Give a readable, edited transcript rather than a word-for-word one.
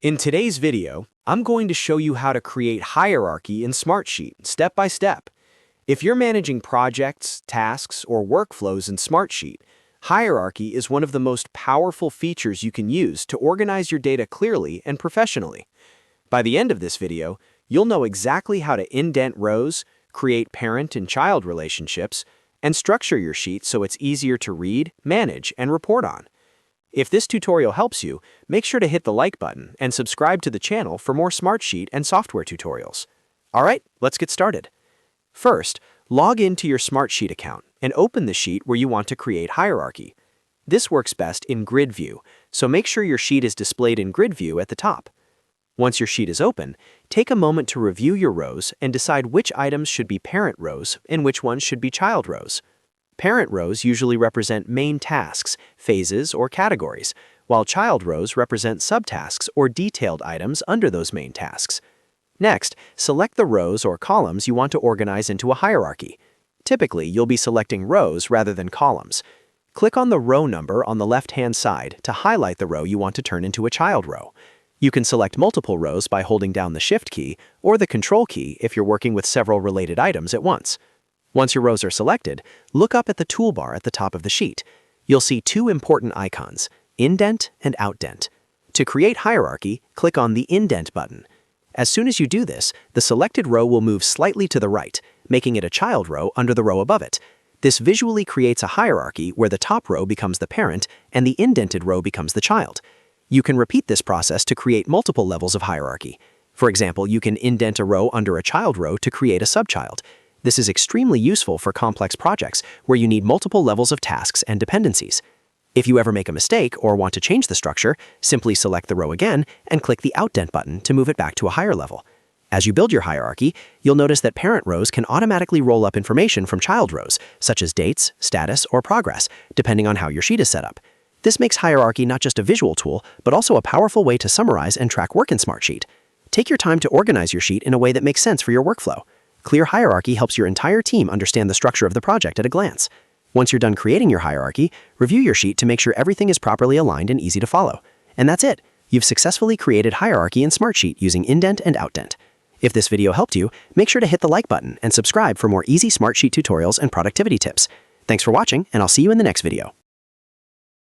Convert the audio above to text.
In today's video, I'm going to show you how to create hierarchy in Smartsheet step by step. If you're managing projects, tasks, or workflows in Smartsheet, hierarchy is one of the most powerful features you can use to organize your data clearly and professionally. By the end of this video, you'll know exactly how to indent rows, create parent and child relationships, and structure your sheet so it's easier to read, manage, and report on. If this tutorial helps you, make sure to hit the like button and subscribe to the channel for more Smartsheet and software tutorials. Alright, let's get started. First, log into your Smartsheet account and open the sheet where you want to create hierarchy. This works best in grid view, so make sure your sheet is displayed in grid view at the top. Once your sheet is open, take a moment to review your rows and decide which items should be parent rows and which ones should be child rows. Parent rows usually represent main tasks, phases, or categories, while child rows represent subtasks or detailed items under those main tasks. Next, select the rows or columns you want to organize into a hierarchy. Typically, you'll be selecting rows rather than columns. Click on the row number on the left-hand side to highlight the row you want to turn into a child row. You can select multiple rows by holding down the Shift key or the Control key if you're working with several related items at once. Once your rows are selected, look up at the toolbar at the top of the sheet. You'll see two important icons, indent and outdent. To create hierarchy, click on the indent button. As soon as you do this, the selected row will move slightly to the right, making it a child row under the row above it. This visually creates a hierarchy where the top row becomes the parent and the indented row becomes the child. You can repeat this process to create multiple levels of hierarchy. For example, you can indent a row under a child row to create a subchild. This is extremely useful for complex projects where you need multiple levels of tasks and dependencies. If you ever make a mistake or want to change the structure, simply select the row again and click the outdent button to move it back to a higher level. As you build your hierarchy, you'll notice that parent rows can automatically roll up information from child rows, such as dates, status, or progress, depending on how your sheet is set up. This makes hierarchy not just a visual tool, but also a powerful way to summarize and track work in Smartsheet. Take your time to organize your sheet in a way that makes sense for your workflow. Clear hierarchy helps your entire team understand the structure of the project at a glance. Once you're done creating your hierarchy, review your sheet to make sure everything is properly aligned and easy to follow. And that's it. You've successfully created hierarchy in Smartsheet using indent and outdent. If this video helped you, make sure to hit the like button and subscribe for more easy Smartsheet tutorials and productivity tips. Thanks for watching, and I'll see you in the next video.